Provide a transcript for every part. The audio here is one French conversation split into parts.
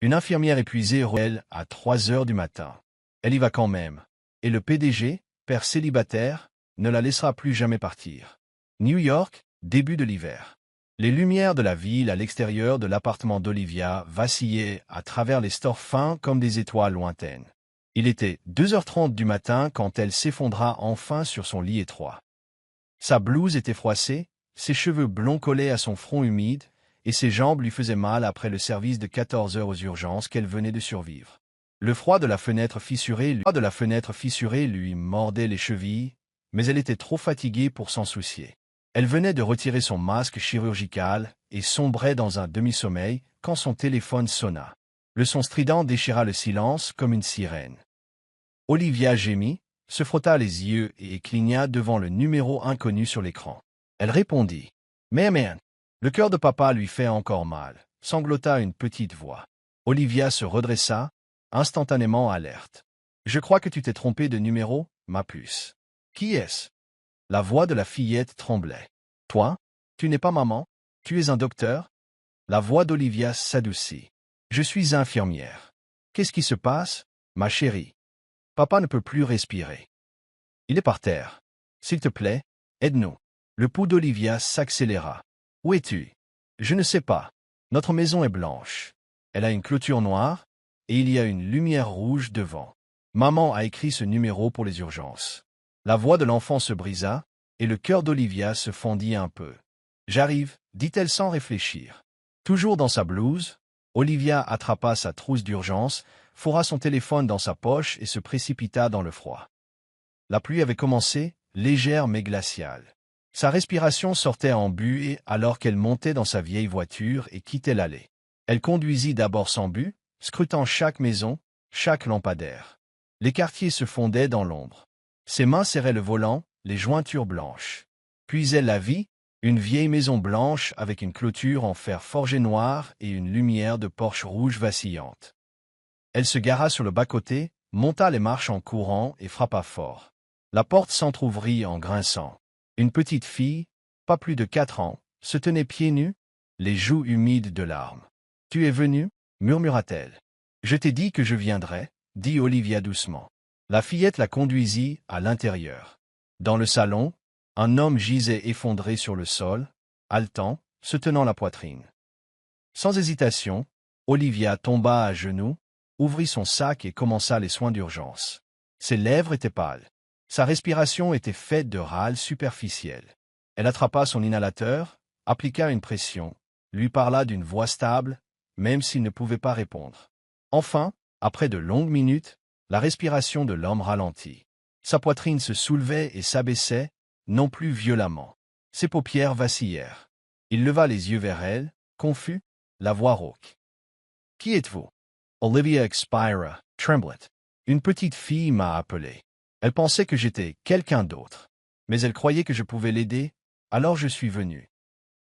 Une infirmière épuisée elle à 3 heures du matin. Elle y va quand même. Et le PDG, père célibataire, ne la laissera plus jamais partir. New York, début de l'hiver. Les lumières de la ville à l'extérieur de l'appartement d'Olivia vacillaient à travers les stores fins comme des étoiles lointaines. Il était 2h30 du matin quand elle s'effondra enfin sur son lit étroit. Sa blouse était froissée, ses cheveux blonds collaient à son front humide, et ses jambes lui faisaient mal après le service de 14 heures aux urgences qu'elle venait de survivre. Le froid de la fenêtre fissurée lui mordait les chevilles, mais elle était trop fatiguée pour s'en soucier. Elle venait de retirer son masque chirurgical et sombrait dans un demi-sommeil quand son téléphone sonna. Le son strident déchira le silence comme une sirène. Olivia gémit, se frotta les yeux et cligna devant le numéro inconnu sur l'écran. Elle répondit. « Man, le cœur de papa lui fait encore mal », sanglota une petite voix. Olivia se redressa, instantanément alerte. « Je crois que tu t'es trompé de numéro, ma puce. »« Qui est-ce » La voix de la fillette tremblait. « Toi? Tu n'es pas maman? Tu es un docteur ?» La voix d'Olivia s'adoucit. « Je suis infirmière. Qu'est-ce qui se passe, ma chérie? Papa ne peut plus respirer. Il est par terre. S'il te plaît, aide-nous. » Le pouls d'Olivia s'accéléra. « Où es-tu? » « Je ne sais pas. Notre maison est blanche. Elle a une clôture noire, et il y a une lumière rouge devant. Maman a écrit ce numéro pour les urgences. » La voix de l'enfant se brisa, et le cœur d'Olivia se fendit un peu. « J'arrive, » dit-elle sans réfléchir. Toujours dans sa blouse, Olivia attrapa sa trousse d'urgence, fourra son téléphone dans sa poche et se précipita dans le froid. La pluie avait commencé, légère mais glaciale. Sa respiration sortait en buée alors qu'elle montait dans sa vieille voiture et quittait l'allée. Elle conduisit d'abord sans but, scrutant chaque maison, chaque lampadaire. Les quartiers se fondaient dans l'ombre. Ses mains serraient le volant, les jointures blanches. Puis elle la vit, une vieille maison blanche avec une clôture en fer forgé noir et une lumière de porche rouge vacillante. Elle se gara sur le bas-côté, monta les marches en courant et frappa fort. La porte s'entr'ouvrit en grinçant. Une petite fille, pas plus de 4 ans, se tenait pieds nus, les joues humides de larmes. « Tu es venue » murmura-t-elle. « Je t'ai dit que je viendrais » dit Olivia doucement. La fillette la conduisit à l'intérieur. Dans le salon, un homme gisait effondré sur le sol, haletant, se tenant la poitrine. Sans hésitation, Olivia tomba à genoux, ouvrit son sac et commença les soins d'urgence. Ses lèvres étaient pâles. Sa respiration était faite de râles superficiels. Elle attrapa son inhalateur, appliqua une pression, lui parla d'une voix stable, même s'il ne pouvait pas répondre. Enfin, après de longues minutes, la respiration de l'homme ralentit. Sa poitrine se soulevait et s'abaissait, non plus violemment. Ses paupières vacillèrent. Il leva les yeux vers elle, confus, la voix rauque. « Qui êtes-vous » Olivia expira, tremblait. « Une petite fille m'a appelé. Elle pensait que j'étais quelqu'un d'autre. Mais elle croyait que je pouvais l'aider, alors je suis venu. »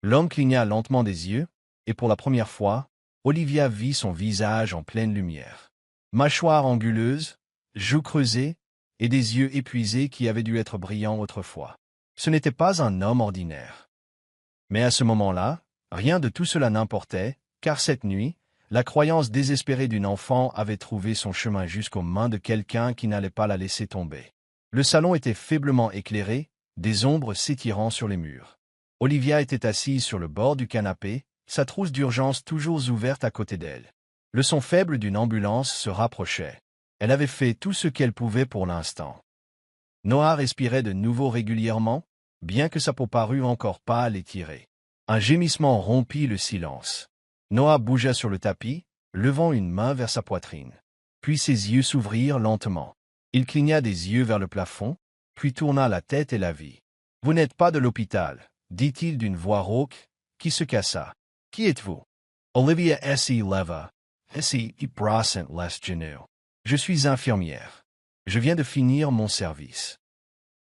L'homme cligna lentement des yeux, et pour la première fois, Olivia vit son visage en pleine lumière. Mâchoire anguleuse, joues creusées, et des yeux épuisés qui avaient dû être brillants autrefois. Ce n'était pas un homme ordinaire. Mais à ce moment-là, rien de tout cela n'importait, car cette nuit, la croyance désespérée d'une enfant avait trouvé son chemin jusqu'aux mains de quelqu'un qui n'allait pas la laisser tomber. Le salon était faiblement éclairé, des ombres s'étirant sur les murs. Olivia était assise sur le bord du canapé, sa trousse d'urgence toujours ouverte à côté d'elle. Le son faible d'une ambulance se rapprochait. Elle avait fait tout ce qu'elle pouvait pour l'instant. Noah respirait de nouveau régulièrement, bien que sa peau parût encore pâle et tirée. Un gémissement rompit le silence. Noah bougea sur le tapis, levant une main vers sa poitrine. Puis ses yeux s'ouvrirent lentement. Il cligna des yeux vers le plafond, puis tourna la tête et la vit. « Vous n'êtes pas de l'hôpital » dit-il d'une voix rauque, qui se cassa. « Qui êtes-vous » Olivia S.E. Leva, S.E. Brassant les genoux. « Je suis infirmière. Je viens de finir mon service.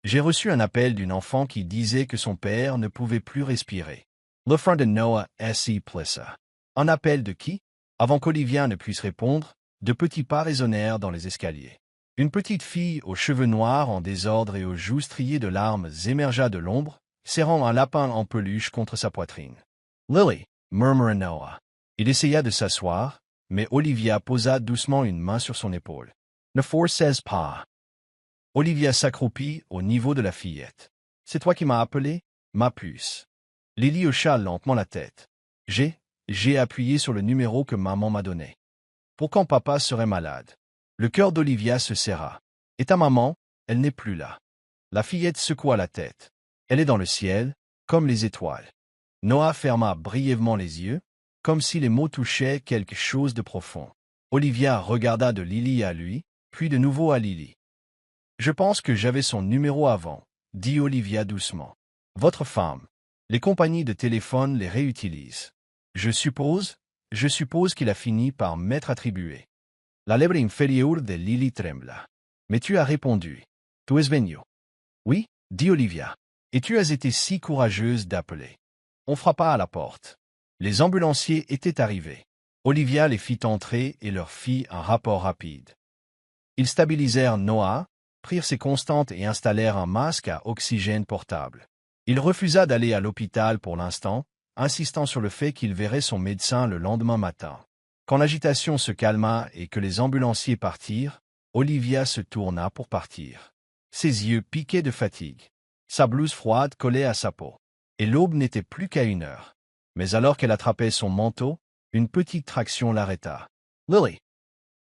J'ai reçu un appel d'une enfant qui disait que son père ne pouvait plus respirer. » Le front de Noah S.E. plissa. « Un appel de qui » Avant qu'Olivia ne puisse répondre, de petits pas résonnèrent dans les escaliers. Une petite fille aux cheveux noirs en désordre et aux joues striées de larmes émergea de l'ombre, serrant un lapin en peluche contre sa poitrine. « Lily » murmura Noah. Il essaya de s'asseoir, mais Olivia posa doucement une main sur son épaule. Ne forces pas. Olivia s'accroupit au niveau de la fillette. C'est toi qui m'as appelé, ma puce. Lily hocha lentement la tête. J'ai appuyé sur le numéro que maman m'a donné. Pour quand papa serait malade. Le cœur d'Olivia se serra. Et ta maman, elle n'est plus là. La fillette secoua la tête. Elle est dans le ciel, comme les étoiles. Noah ferma brièvement les yeux, comme si les mots touchaient quelque chose de profond. Olivia regarda de Lily à lui, puis de nouveau à Lily. Je pense que j'avais son numéro avant, dit Olivia doucement. Votre femme. Les compagnies de téléphone les réutilisent. Je suppose qu'il a fini par m'être attribué. La lèvre inférieure de Lily trembla. Mais tu as répondu. Tu es venu. Oui, dit Olivia. Et tu as été si courageuse d'appeler. On frappa à la porte. Les ambulanciers étaient arrivés. Olivia les fit entrer et leur fit un rapport rapide. Ils stabilisèrent Noah, prirent ses constantes et installèrent un masque à oxygène portable. Il refusa d'aller à l'hôpital pour l'instant, insistant sur le fait qu'il verrait son médecin le lendemain matin. Quand l'agitation se calma et que les ambulanciers partirent, Olivia se tourna pour partir. Ses yeux piquaient de fatigue. Sa blouse froide collait à sa peau. Et l'aube n'était plus qu'à 1 heure. Mais alors qu'elle attrapait son manteau, une petite traction l'arrêta. « Lily !»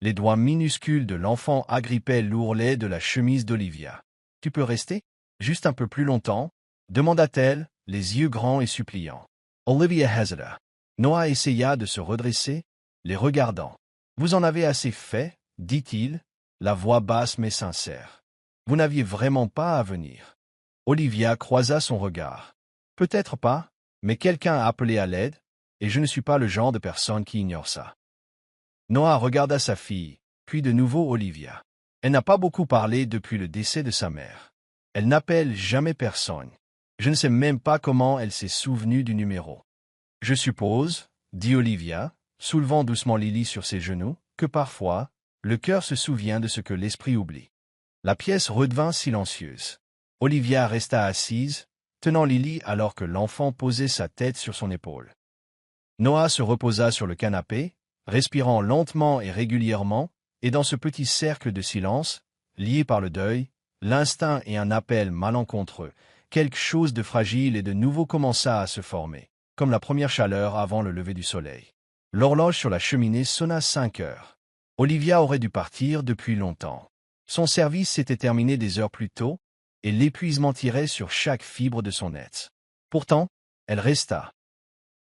Les doigts minuscules de l'enfant agrippaient l'ourlet de la chemise d'Olivia. « Tu peux rester? Juste un peu plus longtemps ?» demanda-t-elle, les yeux grands et suppliants. Olivia hésita. Noah essaya de se redresser, les regardant. « Vous en avez assez fait, dit-il, la voix basse mais sincère. Vous n'aviez vraiment pas à venir. Olivia croisa son regard. Peut-être pas, mais quelqu'un a appelé à l'aide, et je ne suis pas le genre de personne qui ignore ça. Noah regarda sa fille, puis de nouveau Olivia. Elle n'a pas beaucoup parlé depuis le décès de sa mère. Elle n'appelle jamais personne. Je ne sais même pas comment elle s'est souvenue du numéro. Je suppose, dit Olivia, soulevant doucement Lily sur ses genoux, que parfois, le cœur se souvient de ce que l'esprit oublie. La pièce redevint silencieuse. Olivia resta assise, tenant Lily alors que l'enfant posait sa tête sur son épaule. Noah se reposa sur le canapé, respirant lentement et régulièrement, et dans ce petit cercle de silence, lié par le deuil, l'instinct et un appel malencontreux, quelque chose de fragile et de nouveau commença à se former, comme la première chaleur avant le lever du soleil. L'horloge sur la cheminée sonna 5 heures. Olivia aurait dû partir depuis longtemps. Son service s'était terminé des heures plus tôt, et l'épuisement tirait sur chaque fibre de son être. Pourtant, elle resta.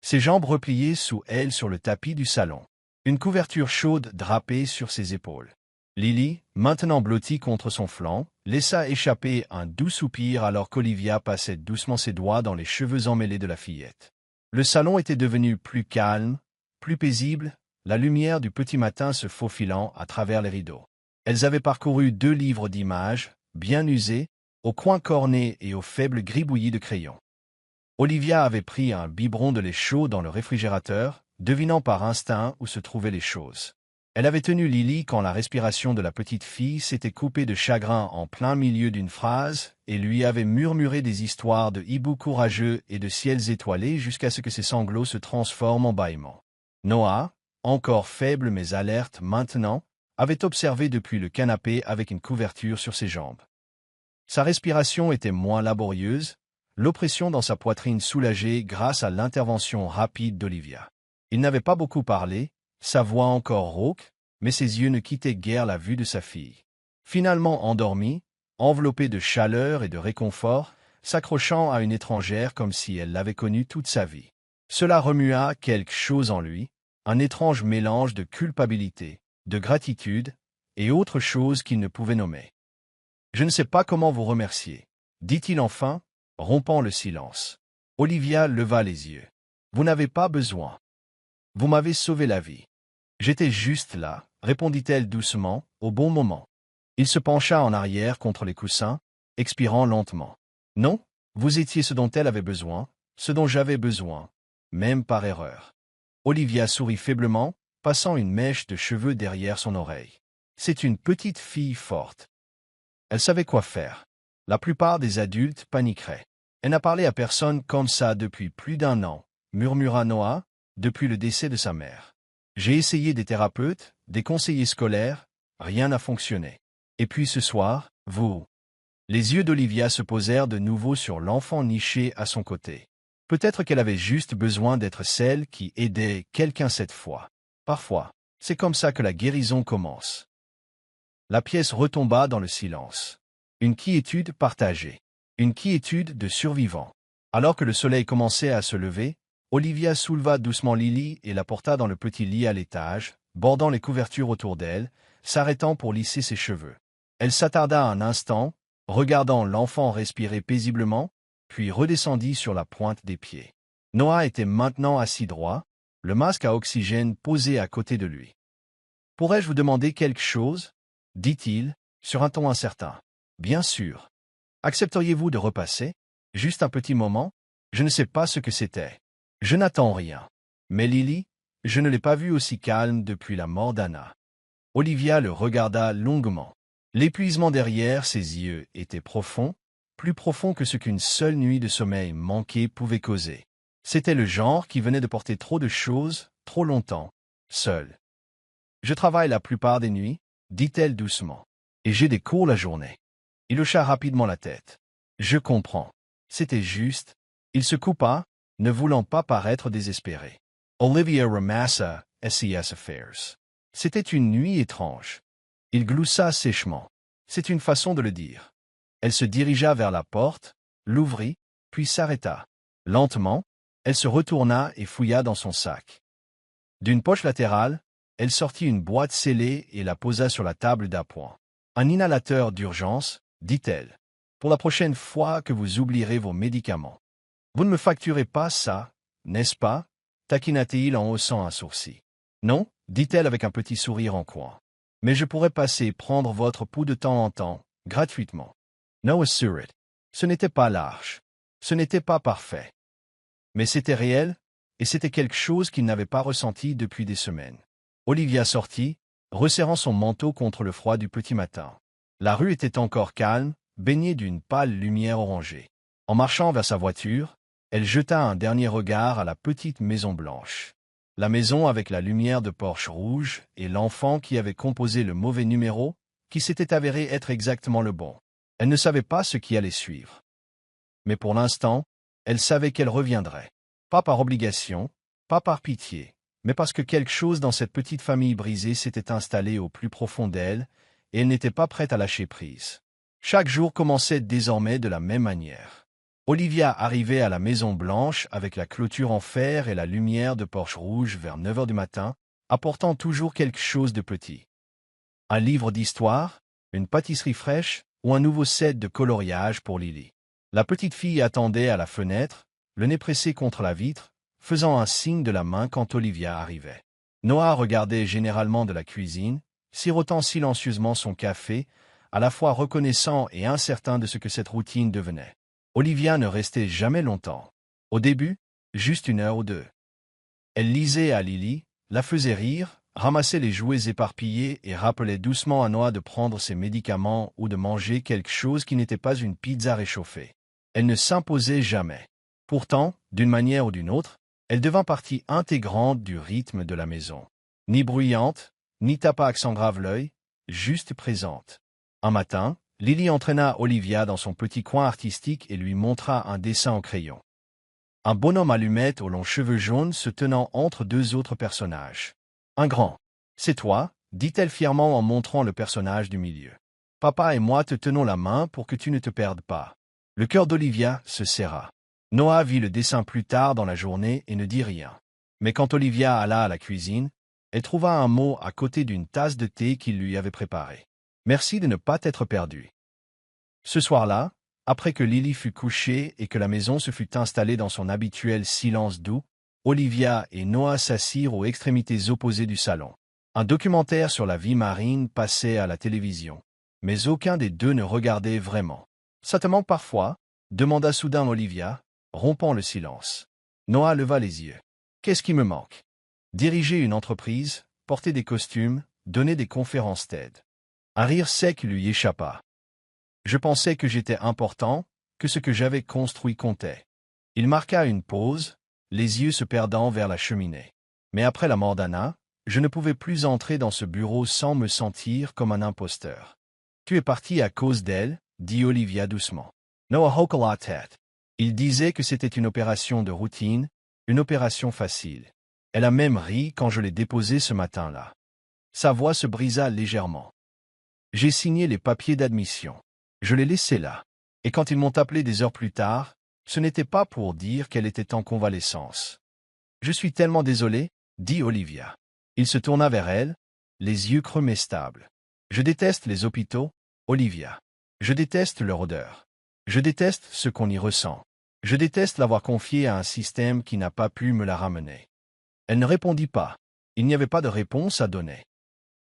Ses jambes repliées sous elle sur le tapis du salon. Une couverture chaude drapée sur ses épaules. Lily, maintenant blottie contre son flanc, laissa échapper un doux soupir alors qu'Olivia passait doucement ses doigts dans les cheveux emmêlés de la fillette. Le salon était devenu plus calme, plus paisible, la lumière du petit matin se faufilant à travers les rideaux. Elles avaient parcouru 2 livres d'images, bien usés, aux coins cornés et aux faibles gribouillis de crayons. Olivia avait pris un biberon de lait chaud dans le réfrigérateur, devinant par instinct où se trouvaient les choses. Elle avait tenu Lily quand la respiration de la petite fille s'était coupée de chagrin en plein milieu d'une phrase et lui avait murmuré des histoires de hiboux courageux et de ciels étoilés jusqu'à ce que ses sanglots se transforment en bâillements. Noah, encore faible mais alerte maintenant, avait observé depuis le canapé avec une couverture sur ses jambes. Sa respiration était moins laborieuse, l'oppression dans sa poitrine soulagée grâce à l'intervention rapide d'Olivia. Il n'avait pas beaucoup parlé, sa voix encore rauque, mais ses yeux ne quittaient guère la vue de sa fille. Finalement endormie, enveloppée de chaleur et de réconfort, s'accrochant à une étrangère comme si elle l'avait connue toute sa vie. Cela remua quelque chose en lui, un étrange mélange de culpabilité, de gratitude, et autre chose qu'il ne pouvait nommer. « Je ne sais pas comment vous remercier, » dit-il enfin, rompant le silence. Olivia leva les yeux. « Vous n'avez pas besoin. Vous m'avez sauvé la vie. J'étais juste là, » répondit-elle doucement, au bon moment. Il se pencha en arrière contre les coussins, expirant lentement. « Non, vous étiez ce dont elle avait besoin, ce dont j'avais besoin, même par erreur. » Olivia sourit faiblement, passant une mèche de cheveux derrière son oreille. C'est une petite fille forte. Elle savait quoi faire. La plupart des adultes paniqueraient. Elle n'a parlé à personne comme ça depuis plus d'1 an, murmura Noah, depuis le décès de sa mère. J'ai essayé des thérapeutes, des conseillers scolaires, rien n'a fonctionné. Et puis ce soir, vous. Les yeux d'Olivia se posèrent de nouveau sur l'enfant niché à son côté. Peut-être qu'elle avait juste besoin d'être celle qui aidait quelqu'un cette fois. Parfois, c'est comme ça que la guérison commence. La pièce retomba dans le silence. Une quiétude partagée. Une quiétude de survivants. Alors que le soleil commençait à se lever, Olivia souleva doucement Lily et la porta dans le petit lit à l'étage, bordant les couvertures autour d'elle, s'arrêtant pour lisser ses cheveux. Elle s'attarda un instant, regardant l'enfant respirer paisiblement, puis redescendit sur la pointe des pieds. Noah était maintenant assis droit, le masque à oxygène posé à côté de lui. « Pourrais-je vous demander quelque chose ?» dit-il, sur un ton incertain. « Bien sûr. Accepteriez-vous de repasser? Juste un petit moment? Je ne sais pas ce que c'était. Je n'attends rien. Mais Lily, je ne l'ai pas vue aussi calme depuis la mort d'Anna. » Olivia le regarda longuement. L'épuisement derrière ses yeux était profond, plus profond que ce qu'une seule nuit de sommeil manqué pouvait causer. C'était le genre qui venait de porter trop de choses, trop longtemps, seul. « Je travaille la plupart des nuits, » dit-elle doucement, « et j'ai des cours la journée. » Il hocha rapidement la tête. « Je comprends. » C'était juste. Il se coupa, ne voulant pas paraître désespéré. Olivia ramassa SES Affairs. C'était une nuit étrange. Il gloussa sèchement. C'est une façon de le dire. Elle se dirigea vers la porte, l'ouvrit, puis s'arrêta. Lentement, elle se retourna et fouilla dans son sac. D'une poche latérale, elle sortit une boîte scellée et la posa sur la table d'appoint. « Un inhalateur d'urgence, » dit-elle. « Pour la prochaine fois que vous oublierez vos médicaments. Vous ne me facturez pas ça, n'est-ce pas ?» taquina-t-il en haussant un sourcil. « Non, » dit-elle avec un petit sourire en coin. « Mais je pourrais passer prendre votre pouls de temps en temps, gratuitement. » Noah sourit. Ce n'était pas large. Ce n'était pas parfait. Mais c'était réel, et c'était quelque chose qu'il n'avait pas ressenti depuis des semaines. Olivia sortit, resserrant son manteau contre le froid du petit matin. La rue était encore calme, baignée d'une pâle lumière orangée. En marchant vers sa voiture, elle jeta un dernier regard à la petite maison blanche. La maison avec la lumière de Porsche rouge et l'enfant qui avait composé le mauvais numéro, qui s'était avéré être exactement le bon. Elle ne savait pas ce qui allait suivre. Mais pour l'instant, elle savait qu'elle reviendrait. Pas par obligation, pas par pitié, mais parce que quelque chose dans cette petite famille brisée s'était installé au plus profond d'elle, et elle n'était pas prête à lâcher prise. Chaque jour commençait désormais de la même manière. Olivia arrivait à la Maison Blanche avec la clôture en fer et la lumière de Porsche rouge vers 9 heures du matin, apportant toujours quelque chose de petit. Un livre d'histoire, une pâtisserie fraîche ou un nouveau set de coloriage pour Lily. La petite fille attendait à la fenêtre, le nez pressé contre la vitre, faisant un signe de la main quand Olivia arrivait. Noah regardait généralement de la cuisine, sirotant silencieusement son café, à la fois reconnaissant et incertain de ce que cette routine devenait. Olivia ne restait jamais longtemps. Au début, juste 1 heure ou 2. Elle lisait à Lily, la faisait rire, ramassait les jouets éparpillés et rappelait doucement à Noah de prendre ses médicaments ou de manger quelque chose qui n'était pas une pizza réchauffée. Elle ne s'imposait jamais. Pourtant, d'une manière ou d'une autre, elle devint partie intégrante du rythme de la maison. Ni bruyante, ni tapant accent grave l'œil, juste présente. Un matin, Lily entraîna Olivia dans son petit coin artistique et lui montra un dessin au crayon. Un bonhomme allumette aux longs cheveux jaunes se tenant entre 2 autres personnages. Un grand. « C'est toi », dit-elle fièrement en montrant le personnage du milieu. « Papa et moi te tenons la main pour que tu ne te perdes pas. » Le cœur d'Olivia se serra. Noah vit le dessin plus tard dans la journée et ne dit rien. Mais quand Olivia alla à la cuisine, elle trouva un mot à côté d'une tasse de thé qu'il lui avait préparée. Merci de ne pas t'être perdu. Ce soir-là, après que Lily fut couchée et que la maison se fut installée dans son habituel silence doux, Olivia et Noah s'assirent aux extrémités opposées du salon. Un documentaire sur la vie marine passait à la télévision, mais aucun des deux ne regardait vraiment. « Ça te manque parfois ?» demanda soudain Olivia, rompant le silence. Noah leva les yeux. « Qu'est-ce qui me manque ?» Diriger une entreprise, porter des costumes, donner des conférences TED. Un rire sec lui échappa. Je pensais que j'étais important, que ce que j'avais construit comptait. Il marqua une pause, les yeux se perdant vers la cheminée. Mais après la mort d'Anna, Je ne pouvais plus entrer dans ce bureau sans me sentir comme un imposteur. Tu es parti à cause d'elle, dit Olivia doucement. Noah hocha la tête. Il disait que c'était une opération de routine, une opération facile. Elle a même ri quand je l'ai déposée ce matin-là. Sa voix se brisa légèrement. J'ai signé les papiers d'admission. Je l'ai laissée là. Et quand ils m'ont appelé des heures plus tard, ce n'était pas pour dire qu'elle était en convalescence. Je suis tellement désolé, dit Olivia. Il se tourna vers elle, les yeux creux mais stables. Je déteste les hôpitaux, Olivia. Je déteste leur odeur. Je déteste ce qu'on y ressent. Je déteste l'avoir confiée à un système qui n'a pas pu me la ramener. Elle ne répondit pas. Il n'y avait pas de réponse à donner.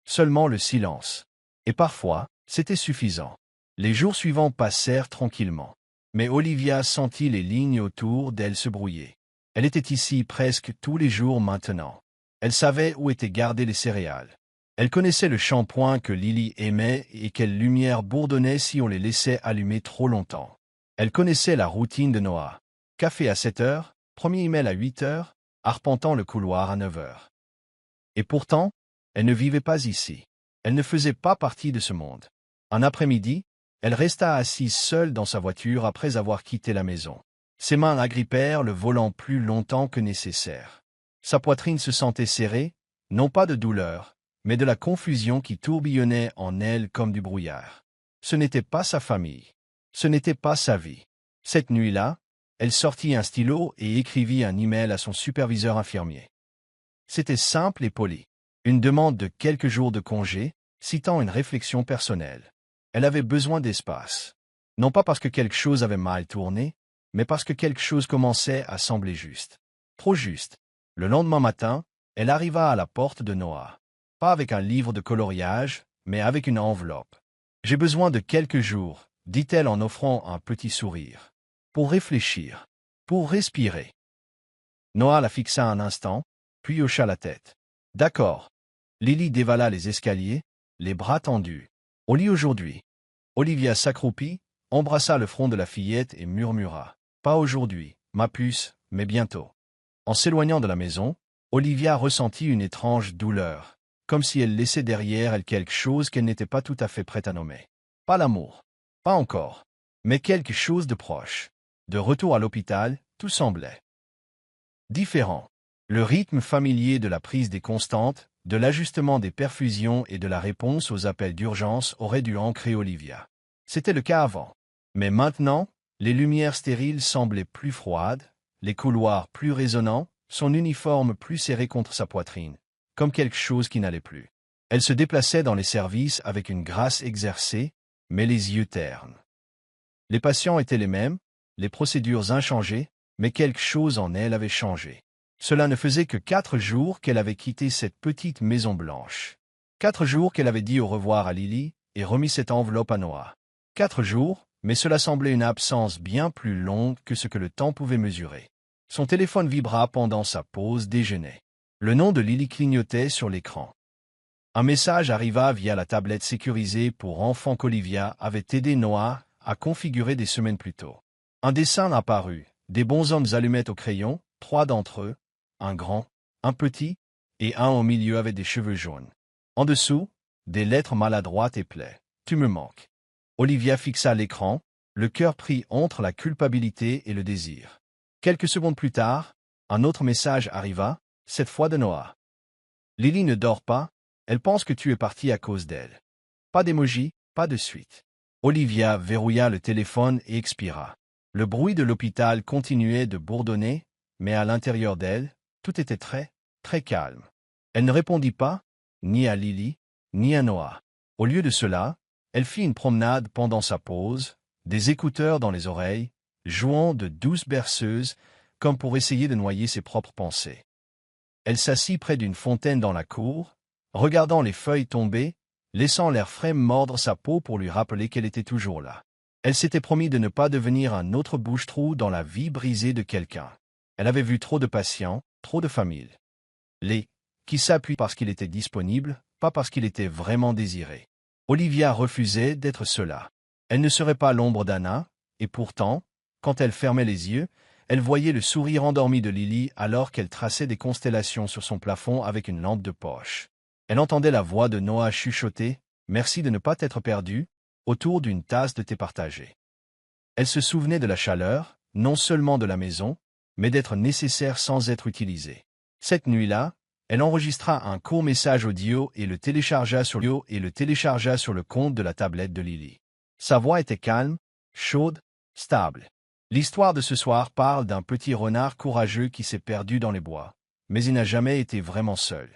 Seulement le silence. Et parfois, c'était suffisant. Les jours suivants passèrent tranquillement. Mais Olivia sentit les lignes autour d'elle se brouiller. Elle était ici presque tous les jours maintenant. Elle savait où étaient gardées les céréales. Elle connaissait le shampoing que Lily aimait et quelle lumière bourdonnait si on les laissait allumer trop longtemps. Elle connaissait la routine de Noah. Café à 7 heures, premier email à 8 heures, arpentant le couloir à 9 heures. Et pourtant, elle ne vivait pas ici. Elle ne faisait pas partie de ce monde. Un après-midi, elle resta assise seule dans sa voiture après avoir quitté la maison. Ses mains agrippèrent le volant plus longtemps que nécessaire. Sa poitrine se sentait serrée, non pas de douleur, mais de la confusion qui tourbillonnait en elle comme du brouillard. Ce n'était pas sa famille. Ce n'était pas sa vie. Cette nuit-là, elle sortit un stylo et écrivit un email à son superviseur infirmier. C'était simple et poli. Une demande de quelques jours de congé, citant une réflexion personnelle. Elle avait besoin d'espace. Non pas parce que quelque chose avait mal tourné, mais parce que quelque chose commençait à sembler juste. Trop juste. Le lendemain matin, elle arriva à la porte de Noah. Pas avec un livre de coloriage, mais avec une enveloppe. « J'ai besoin de quelques jours », dit-elle en offrant un petit sourire. « Pour réfléchir. Pour respirer. » Noah la fixa un instant, puis hocha la tête. « D'accord. » Lily dévala les escaliers, les bras tendus. « Au lit aujourd'hui. » Olivia s'accroupit, embrassa le front de la fillette et murmura. « Pas aujourd'hui, ma puce, mais bientôt. » En s'éloignant de la maison, Olivia ressentit une étrange douleur, comme si elle laissait derrière elle quelque chose qu'elle n'était pas tout à fait prête à nommer. Pas l'amour. Pas encore. Mais quelque chose de proche. De retour à l'hôpital, tout semblait différent. Le rythme familier de la prise des constantes, de l'ajustement des perfusions et de la réponse aux appels d'urgence aurait dû ancrer Olivia. C'était le cas avant. Mais maintenant, les lumières stériles semblaient plus froides, les couloirs plus résonnants, son uniforme plus serré contre sa poitrine, comme quelque chose qui n'allait plus. Elle se déplaçait dans les services avec une grâce exercée, mais les yeux ternes. Les patients étaient les mêmes, les procédures inchangées, mais quelque chose en elle avait changé. Cela ne faisait que 4 jours qu'elle avait quitté cette petite maison blanche. 4 jours qu'elle avait dit au revoir à Lily et remis cette enveloppe à Noah. 4 jours, mais cela semblait une absence bien plus longue que ce que le temps pouvait mesurer. Son téléphone vibra pendant sa pause déjeuner. Le nom de Lily clignotait sur l'écran. Un message arriva via la tablette sécurisée pour enfants qu'Olivia avait aidé Noah à configurer des semaines plus tôt. Un dessin apparut, des bonshommes allumettes au crayon, 3 d'entre eux, un grand, un petit, et un au milieu avec des cheveux jaunes. En dessous, des lettres maladroites et plaies. « Tu me manques. » Olivia fixa l'écran, le cœur pris entre la culpabilité et le désir. Quelques secondes plus tard, un autre message arriva, cette fois de Noah. « Lily ne dort pas, elle pense que tu es parti à cause d'elle. » Pas d'émoji, pas de suite. Olivia verrouilla le téléphone et expira. Le bruit de l'hôpital continuait de bourdonner, mais à l'intérieur d'elle, tout était très, très calme. Elle ne répondit pas, ni à Lily, ni à Noah. Au lieu de cela, elle fit une promenade pendant sa pause, des écouteurs dans les oreilles, jouant de douces berceuses, comme pour essayer de noyer ses propres pensées. Elle s'assit près d'une fontaine dans la cour, regardant les feuilles tomber, laissant l'air frais mordre sa peau pour lui rappeler qu'elle était toujours là. Elle s'était promis de ne pas devenir un autre bouche-trou dans la vie brisée de quelqu'un. Elle avait vu trop de patients, trop de familles. Qui s'appuient parce qu'il était disponible, pas parce qu'il était vraiment désiré. Olivia refusait d'être cela. Elle ne serait pas l'ombre d'Anna, et pourtant, quand elle fermait les yeux, Elle voyait le sourire endormi de Lily alors qu'elle traçait des constellations sur son plafond avec une lampe de poche. Elle entendait la voix de Noah chuchoter « Merci de ne pas t'être perdu » autour d'une tasse de thé partagée. Elle se souvenait de la chaleur, non seulement de la maison, mais d'être nécessaire sans être utilisée. Cette nuit-là, elle enregistra un court message audio et le téléchargea sur le compte de la tablette de Lily. Sa voix était calme, chaude, stable. L'histoire de ce soir parle d'un petit renard courageux qui s'est perdu dans les bois, mais il n'a jamais été vraiment seul.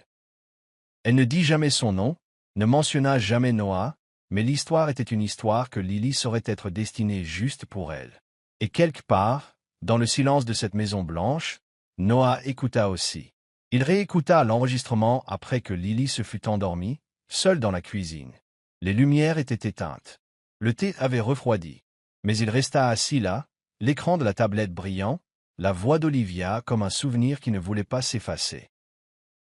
Elle ne dit jamais son nom, ne mentionna jamais Noah, mais l'histoire était une histoire que Lily saurait être destinée juste pour elle. Et quelque part, dans le silence de cette maison blanche, Noah écouta aussi. Il réécouta l'enregistrement après que Lily se fut endormie, seule dans la cuisine. Les lumières étaient éteintes. Le thé avait refroidi. Mais il resta assis là, l'écran de la tablette brillant, la voix d'Olivia comme un souvenir qui ne voulait pas s'effacer.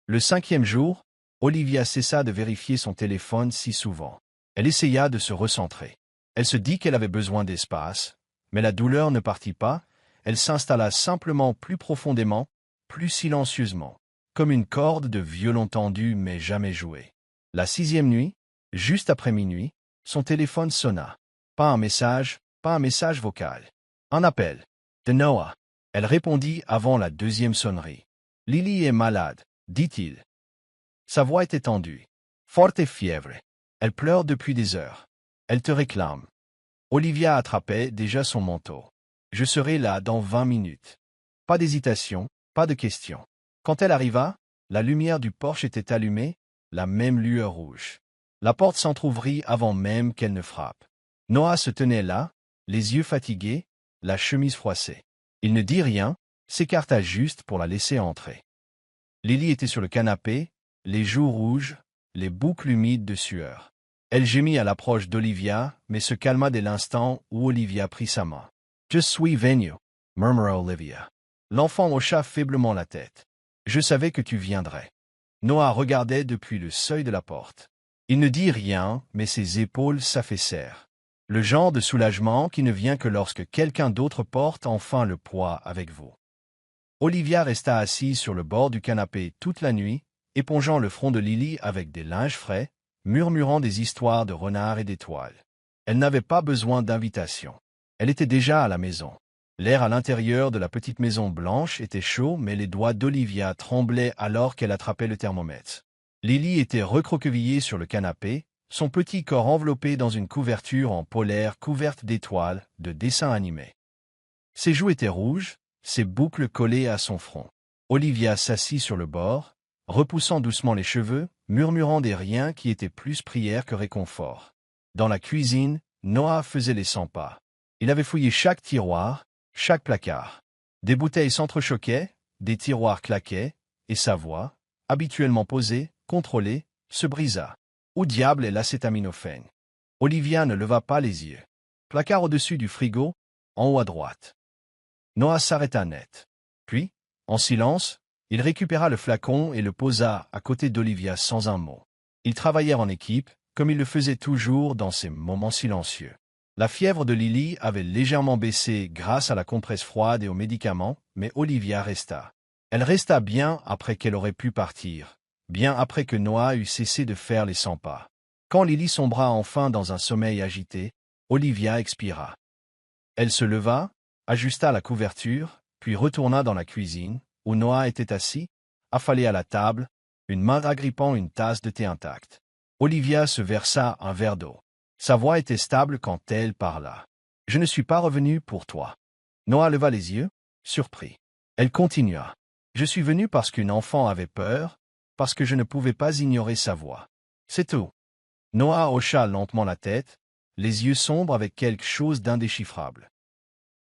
Le 5e jour, Olivia cessa de vérifier son téléphone si souvent. Elle essaya de se recentrer. Elle se dit qu'elle avait besoin d'espace, mais la douleur ne partit pas, elle s'installa simplement plus profondément, plus silencieusement, comme une corde de violon tendue mais jamais jouée. La 6e nuit, juste après minuit, son téléphone sonna. Pas un message vocal. Un appel. De Noah. Elle répondit avant la 2e sonnerie. « Lily est malade, dit-il. » Sa voix était tendue. « Forte fièvre. Elle pleure depuis des heures. Elle te réclame. » Olivia attrapait déjà son manteau. « Je serai là dans 20 minutes. » Pas d'hésitation, pas de question. Quand elle arriva, la lumière du porche était allumée, la même lueur rouge. La porte s'entr'ouvrit avant même qu'elle ne frappe. Noah se tenait là, les yeux fatigués, la chemise froissée. Il ne dit rien, s'écarta juste pour la laisser entrer. Lily était sur le canapé, les joues rouges, les boucles humides de sueur. Elle gémit à l'approche d'Olivia, mais se calma dès l'instant où Olivia prit sa main. « Je suis venu, » murmura Olivia. L'enfant hocha faiblement la tête. « Je savais que tu viendrais. » Noah regardait depuis le seuil de la porte. Il ne dit rien, mais ses épaules s'affaissèrent. Le genre de soulagement qui ne vient que lorsque quelqu'un d'autre porte enfin le poids avec vous. Olivia resta assise sur le bord du canapé toute la nuit, épongeant le front de Lily avec des linges frais, murmurant des histoires de renards et d'étoiles. Elle n'avait pas besoin d'invitation. Elle était déjà à la maison. L'air à l'intérieur de la petite maison blanche était chaud, mais les doigts d'Olivia tremblaient alors qu'elle attrapait le thermomètre. Lily était recroquevillée sur le canapé, son petit corps enveloppé dans une couverture en polaire couverte d'étoiles, de dessins animés. Ses joues étaient rouges, ses boucles collées à son front. Olivia s'assit sur le bord, repoussant doucement les cheveux, murmurant des riens qui étaient plus prières que réconfort. Dans la cuisine, Noah faisait les 100 pas. Il avait fouillé chaque tiroir, chaque placard. Des bouteilles s'entrechoquaient, des tiroirs claquaient, et sa voix, habituellement posée, contrôlée, se brisa. Où diable est l'acétaminophène? Olivia ne leva pas les yeux. Placard au-dessus du frigo, en haut à droite. Noah s'arrêta net. Puis, en silence, il récupéra le flacon et le posa à côté d'Olivia sans un mot. Ils travaillèrent en équipe, comme ils le faisaient toujours dans ces moments silencieux. La fièvre de Lily avait légèrement baissé grâce à la compresse froide et aux médicaments, mais Olivia resta. Elle resta bien après qu'elle aurait pu partir, bien après que Noah eût cessé de faire les 100 pas. Quand Lily sombra enfin dans un sommeil agité, Olivia expira. Elle se leva, ajusta la couverture, puis retourna dans la cuisine, où Noah était assis, affalé à la table, une main agrippant une tasse de thé intacte. Olivia se versa un verre d'eau. Sa voix était stable quand elle parla. « Je ne suis pas revenu pour toi. » Noah leva les yeux, surpris. Elle continua. « Je suis venu parce qu'une enfant avait peur, parce que je ne pouvais pas ignorer sa voix. C'est tout. » Noah hocha lentement la tête, les yeux sombres avec quelque chose d'indéchiffrable.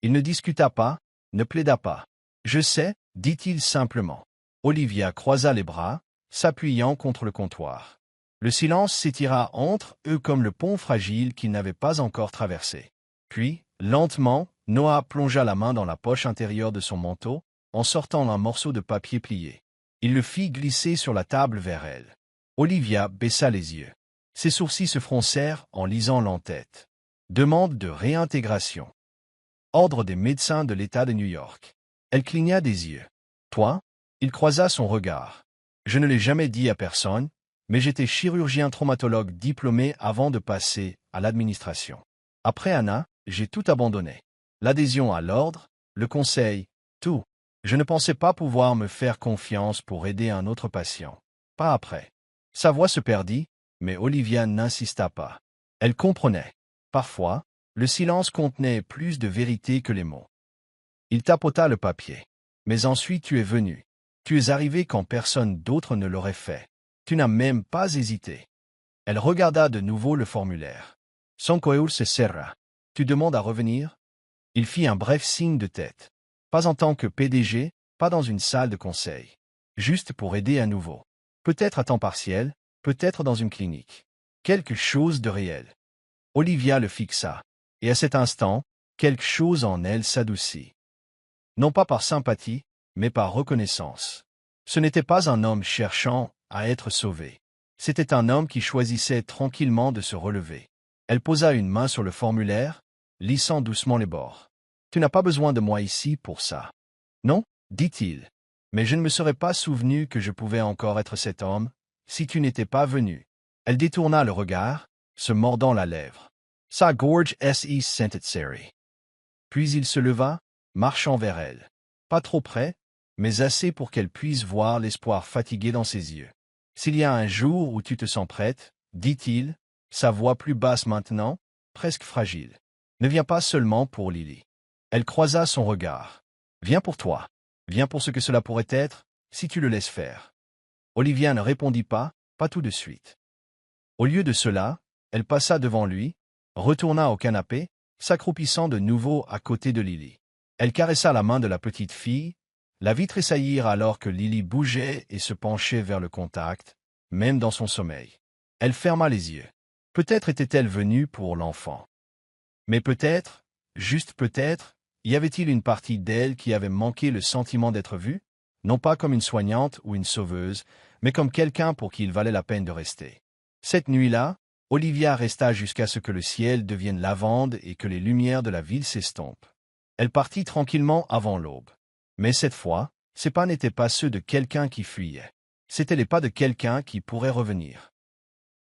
Il ne discuta pas, ne plaida pas. « Je sais, » dit-il simplement. Olivia croisa les bras, s'appuyant contre le comptoir. Le silence s'étira entre eux comme le pont fragile qu'ils n'avaient pas encore traversé. Puis, lentement, Noah plongea la main dans la poche intérieure de son manteau, en sortant un morceau de papier plié. Il le fit glisser sur la table vers elle. Olivia baissa les yeux. Ses sourcils se froncèrent en lisant l'entête. Demande de réintégration. Ordre des médecins de l'État de New York. Elle cligna des yeux. Toi? Il croisa son regard. Je ne l'ai jamais dit à personne, mais j'étais chirurgien traumatologue diplômé avant de passer à l'administration. Après Anna, j'ai tout abandonné. L'adhésion à l'ordre, le conseil, tout. Je ne pensais pas pouvoir me faire confiance pour aider un autre patient. Pas après. Sa voix se perdit, mais Olivia n'insista pas. Elle comprenait. Parfois, le silence contenait plus de vérité que les mots. Il tapota le papier. Mais ensuite tu es venu. Tu es arrivé quand personne d'autre ne l'aurait fait. Tu n'as même pas hésité. Elle regarda de nouveau le formulaire. Son cœur se serra. Tu demandes à revenir? Il fit un bref signe de tête. Pas en tant que PDG, pas dans une salle de conseil. Juste pour aider à nouveau. Peut-être à temps partiel, peut-être dans une clinique. Quelque chose de réel. Olivia le fixa. Et à cet instant, quelque chose en elle s'adoucit. Non pas par sympathie, mais par reconnaissance. Ce n'était pas un homme cherchant à être sauvé. C'était un homme qui choisissait tranquillement de se relever. Elle posa une main sur le formulaire, lissant doucement les bords. « Tu n'as pas besoin de moi ici pour ça. »« Non, dit-il. Mais je ne me serais pas souvenu que je pouvais encore être cet homme, si tu n'étais pas venu. » Elle détourna le regard, se mordant la lèvre. Sa gorge se sentait. Puis il se leva, marchant vers elle. Pas trop près, mais assez pour qu'elle puisse voir l'espoir fatigué dans ses yeux. « S'il y a un jour où tu te sens prête, dit-il, sa voix plus basse maintenant, presque fragile. Ne viens pas seulement pour Lily. Elle croisa son regard. Viens pour toi. Viens pour ce que cela pourrait être, si tu le laisses faire. Olivia ne répondit pas tout de suite. Au lieu de cela, elle passa devant lui, retourna au canapé, s'accroupissant de nouveau à côté de Lily. Elle caressa la main de la petite fille, la vit tressaillir alors que Lily bougeait et se penchait vers le contact, même dans son sommeil. Elle ferma les yeux. Peut-être était-elle venue pour l'enfant. Mais peut-être, juste peut-être, y avait-il une partie d'elle qui avait manqué le sentiment d'être vue, non pas comme une soignante ou une sauveuse, mais comme quelqu'un pour qui il valait la peine de rester. Cette nuit-là, Olivia resta jusqu'à ce que le ciel devienne lavande et que les lumières de la ville s'estompent. Elle partit tranquillement avant l'aube. Mais cette fois, ses pas n'étaient pas ceux de quelqu'un qui fuyait. C'étaient les pas de quelqu'un qui pourrait revenir.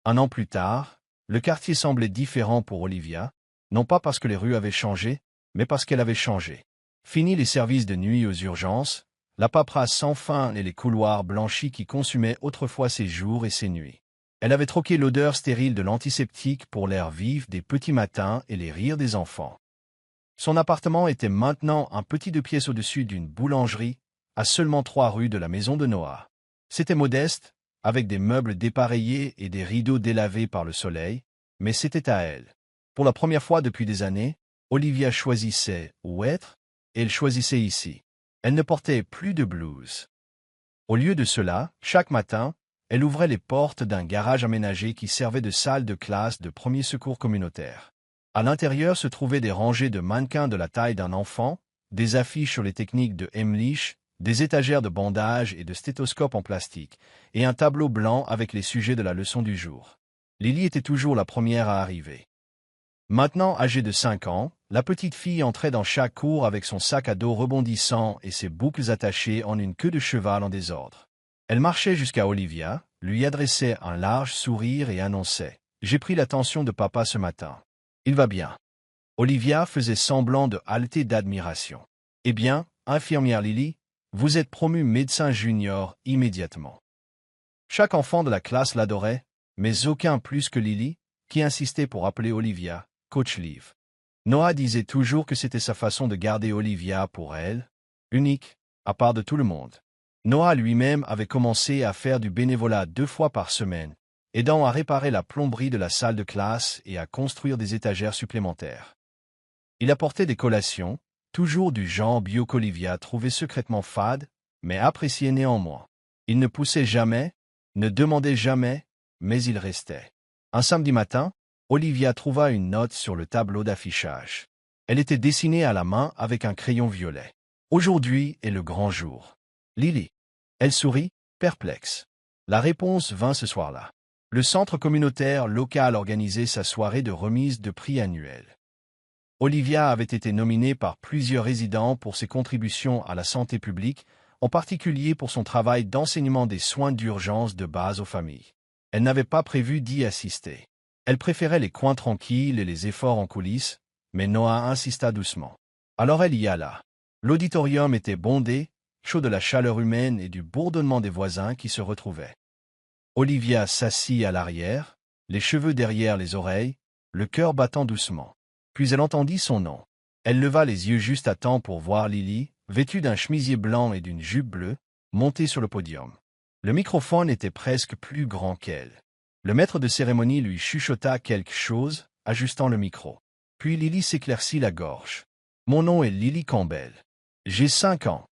Un an plus tard, le quartier semblait différent pour Olivia, non pas parce que les rues avaient changé, mais parce qu'elle avait changé. Fini les services de nuit aux urgences, la paperasse sans fin et les couloirs blanchis qui consumaient autrefois ses jours et ses nuits. Elle avait troqué l'odeur stérile de l'antiseptique pour l'air vif des petits matins et les rires des enfants. Son appartement était maintenant un petit 2 pièces au-dessus d'une boulangerie, à seulement 3 rues de la maison de Noah. C'était modeste, avec des meubles dépareillés et des rideaux délavés par le soleil, mais c'était à elle. Pour la première fois depuis des années, Olivia choisissait où être, et elle choisissait ici. Elle ne portait plus de blouse. Au lieu de cela, chaque matin, elle ouvrait les portes d'un garage aménagé qui servait de salle de classe de premier secours communautaire. À l'intérieur se trouvaient des rangées de mannequins de la taille d'un enfant, des affiches sur les techniques de Heimlich, des étagères de bandage et de stéthoscopes en plastique, et un tableau blanc avec les sujets de la leçon du jour. Lily était toujours la première à arriver. Maintenant âgée de 5 ans, la petite fille entrait dans chaque cours avec son sac à dos rebondissant et ses boucles attachées en une queue de cheval en désordre. Elle marchait jusqu'à Olivia, lui adressait un large sourire et annonçait « J'ai pris l'attention de papa ce matin. Il va bien. » Olivia faisait semblant de halter d'admiration. « Eh bien, infirmière Lily, vous êtes promue médecin junior immédiatement. » Chaque enfant de la classe l'adorait, mais aucun plus que Lily, qui insistait pour appeler Olivia « Coach Liv ». Noah disait toujours que c'était sa façon de garder Olivia pour elle, unique, à part de tout le monde. Noah lui-même avait commencé à faire du bénévolat 2 fois par semaine, aidant à réparer la plomberie de la salle de classe et à construire des étagères supplémentaires. Il apportait des collations, toujours du genre bio qu'Olivia trouvait secrètement fade, mais appréciait néanmoins. Il ne poussait jamais, ne demandait jamais, mais il restait. Un samedi matin, Olivia trouva une note sur le tableau d'affichage. Elle était dessinée à la main avec un crayon violet. Aujourd'hui est le grand jour. Lily. Elle sourit, perplexe. La réponse vint ce soir-là. Le centre communautaire local organisait sa soirée de remise de prix annuelle. Olivia avait été nominée par plusieurs résidents pour ses contributions à la santé publique, en particulier pour son travail d'enseignement des soins d'urgence de base aux familles. Elle n'avait pas prévu d'y assister. Elle préférait les coins tranquilles et les efforts en coulisses, mais Noah insista doucement. Alors elle y alla. L'auditorium était bondé, chaud de la chaleur humaine et du bourdonnement des voisins qui se retrouvaient. Olivia s'assit à l'arrière, les cheveux derrière les oreilles, le cœur battant doucement. Puis elle entendit son nom. Elle leva les yeux juste à temps pour voir Lily, vêtue d'un chemisier blanc et d'une jupe bleue, monter sur le podium. Le microphone était presque plus grand qu'elle. Le maître de cérémonie lui chuchota quelque chose, ajustant le micro. Puis Lily s'éclaircit la gorge. « Mon nom est Lily Campbell. J'ai 5 ans.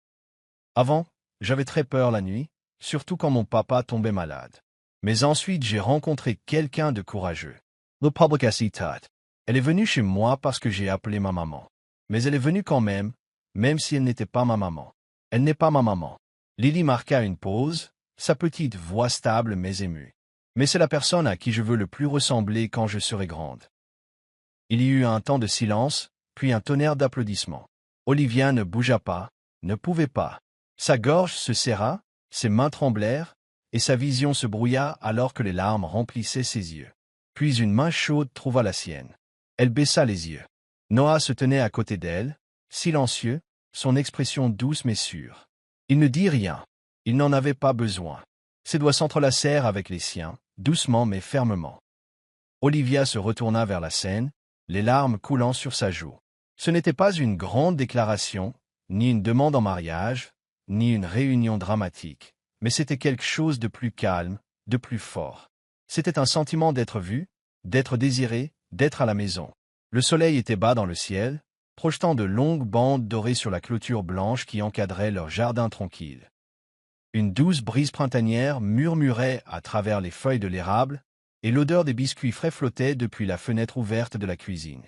Avant, j'avais très peur la nuit, surtout quand mon papa tombait malade. Mais ensuite j'ai rencontré quelqu'un de courageux. Le public a citat. Elle est venue chez moi parce que j'ai appelé ma maman. Mais elle est venue quand même si elle n'était pas ma maman. Elle n'est pas ma maman. » Lily marqua une pause, sa petite voix stable mais émue. « Mais c'est la personne à qui je veux le plus ressembler quand je serai grande. » Il y eut un temps de silence, puis un tonnerre d'applaudissements. Olivia ne bougea pas, ne pouvait pas. Sa gorge se serra, ses mains tremblèrent, et sa vision se brouilla alors que les larmes remplissaient ses yeux. Puis une main chaude trouva la sienne. Elle baissa les yeux. Noah se tenait à côté d'elle, silencieux, son expression douce mais sûre. Il ne dit rien. Il n'en avait pas besoin. Ses doigts s'entrelacèrent avec les siens, doucement mais fermement. Olivia se retourna vers la scène, les larmes coulant sur sa joue. Ce n'était pas une grande déclaration, ni une demande en mariage, ni une réunion dramatique, mais c'était quelque chose de plus calme, de plus fort. C'était un sentiment d'être vu, d'être désiré, d'être à la maison. Le soleil était bas dans le ciel, projetant de longues bandes dorées sur la clôture blanche qui encadrait leur jardin tranquille. Une douce brise printanière murmurait à travers les feuilles de l'érable, et l'odeur des biscuits frais flottait depuis la fenêtre ouverte de la cuisine.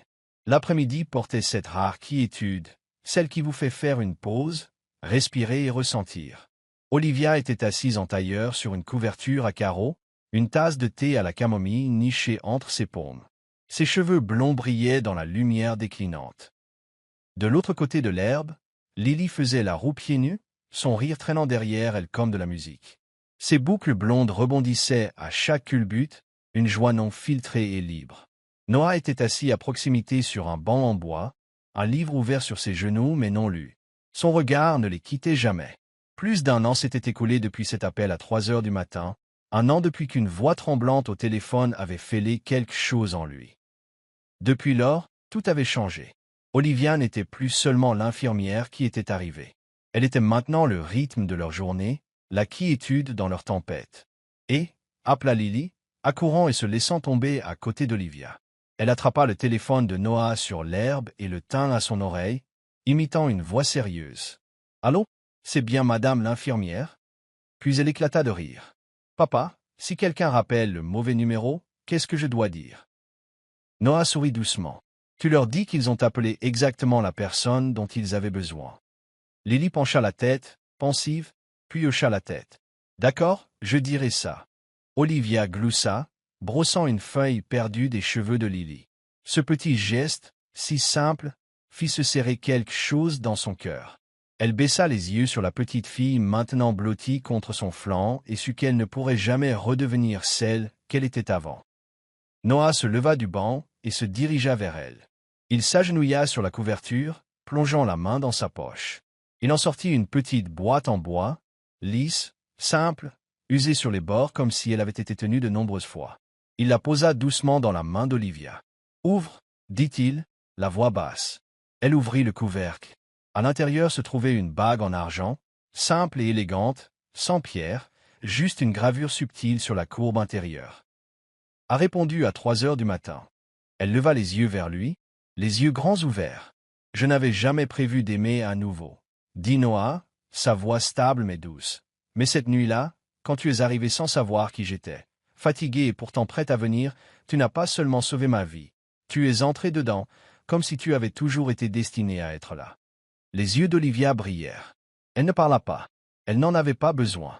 L'après-midi portait cette rare quiétude, celle qui vous fait faire une pause, respirer et ressentir. Olivia était assise en tailleur sur une couverture à carreaux, une tasse de thé à la camomille nichée entre ses paumes. Ses cheveux blonds brillaient dans la lumière déclinante. De l'autre côté de l'herbe, Lily faisait la roue pieds nus, son rire traînant derrière elle comme de la musique. Ses boucles blondes rebondissaient à chaque culbute, une joie non filtrée et libre. Noah était assis à proximité sur un banc en bois, un livre ouvert sur ses genoux mais non lu. Son regard ne les quittait jamais. Plus d'un an s'était écoulé depuis cet appel à 3 heures du matin, un an depuis qu'une voix tremblante au téléphone avait fêlé quelque chose en lui. Depuis lors, tout avait changé. Olivia n'était plus seulement l'infirmière qui était arrivée. Elle était maintenant le rythme de leur journée, la quiétude dans leur tempête. Et, appela Lily, accourant et se laissant tomber à côté d'Olivia. Elle attrapa le téléphone de Noah sur l'herbe et le tint à son oreille, imitant une voix sérieuse. « Allô, c'est bien madame l'infirmière ?» Puis elle éclata de rire. « Papa, si quelqu'un rappelle le mauvais numéro, qu'est-ce que je dois dire ?» Noah sourit doucement. « Tu leur dis qu'ils ont appelé exactement la personne dont ils avaient besoin. » Lily pencha la tête, pensive, puis hocha la tête. « D'accord, je dirai ça. » Olivia gloussa, brossant une feuille perdue des cheveux de Lily. Ce petit geste, si simple, fit se serrer quelque chose dans son cœur. Elle baissa les yeux sur la petite fille maintenant blottie contre son flanc et sut qu'elle ne pourrait jamais redevenir celle qu'elle était avant. Noah se leva du banc et se dirigea vers elle. Il s'agenouilla sur la couverture, plongeant la main dans sa poche. Il en sortit une petite boîte en bois, lisse, simple, usée sur les bords comme si elle avait été tenue de nombreuses fois. Il la posa doucement dans la main d'Olivia. « Ouvre, dit-il, la voix basse. » Elle ouvrit le couvercle. À l'intérieur se trouvait une bague en argent, simple et élégante, sans pierre, juste une gravure subtile sur la courbe intérieure. « A répondu à 3 heures du matin. » Elle leva les yeux vers lui, les yeux grands ouverts. « Je n'avais jamais prévu d'aimer à nouveau, » dit Noah, sa voix stable mais douce. « Mais cette nuit-là, quand tu es arrivé sans savoir qui j'étais, fatigué et pourtant prête à venir, tu n'as pas seulement sauvé ma vie. Tu es entré dedans, comme si tu avais toujours été destiné à être là. » Les yeux d'Olivia brillèrent. Elle ne parla pas. Elle n'en avait pas besoin.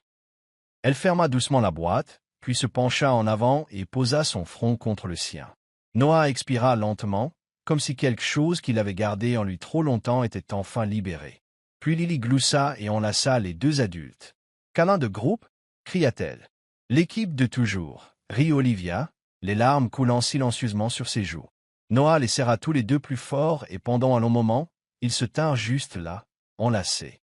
Elle ferma doucement la boîte, puis se pencha en avant et posa son front contre le sien. Noah expira lentement, comme si quelque chose qu'il avait gardé en lui trop longtemps était enfin libéré. Puis Lily gloussa et enlaça les deux adultes. « Câlin de groupe » cria-t-elle. L'équipe de toujours, rit Olivia, les larmes coulant silencieusement sur ses joues. Noah les serra tous les deux plus fort et pendant un long moment, ils se tinrent juste là, enlacés.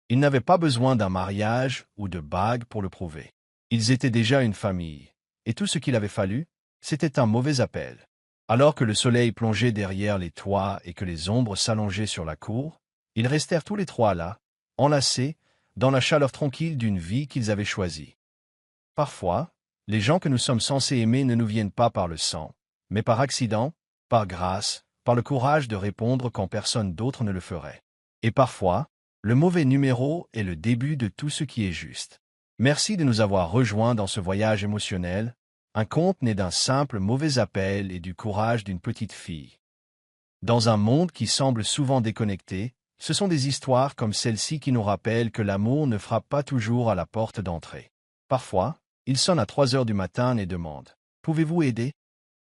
Ils n'avaient pas besoin d'un mariage ou de bague pour le prouver. Ils étaient déjà une famille, et tout ce qu'il avait fallu, c'était un mauvais appel. Alors que le soleil plongeait derrière les toits et que les ombres s'allongeaient sur la cour, ils restèrent tous les trois là, enlacés, dans la chaleur tranquille d'une vie qu'ils avaient choisie. Parfois, les gens que nous sommes censés aimer ne nous viennent pas par le sang, mais par accident, par grâce, par le courage de répondre quand personne d'autre ne le ferait. Et parfois, le mauvais numéro est le début de tout ce qui est juste. Merci de nous avoir rejoints dans ce voyage émotionnel, un conte né d'un simple mauvais appel et du courage d'une petite fille. Dans un monde qui semble souvent déconnecté, ce sont des histoires comme celle-ci qui nous rappellent que l'amour ne frappe pas toujours à la porte d'entrée. Parfois, il sonne à 3 heures du matin et demande « Pouvez-vous aider ?»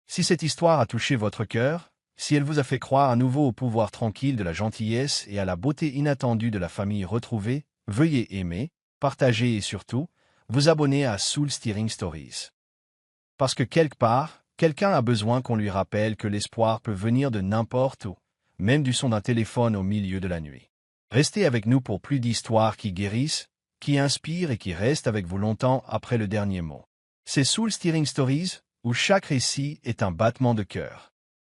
Si cette histoire a touché votre cœur, si elle vous a fait croire à nouveau au pouvoir tranquille de la gentillesse et à la beauté inattendue de la famille retrouvée, veuillez aimer, partager et surtout, vous abonner à Soul Steering Stories. Parce que quelque part, quelqu'un a besoin qu'on lui rappelle que l'espoir peut venir de n'importe où, même du son d'un téléphone au milieu de la nuit. Restez avec nous pour plus d'histoires qui guérissent, qui inspirent et qui restent avec vous longtemps après le dernier mot. C'est Soul Steering Stories, où chaque récit est un battement de cœur.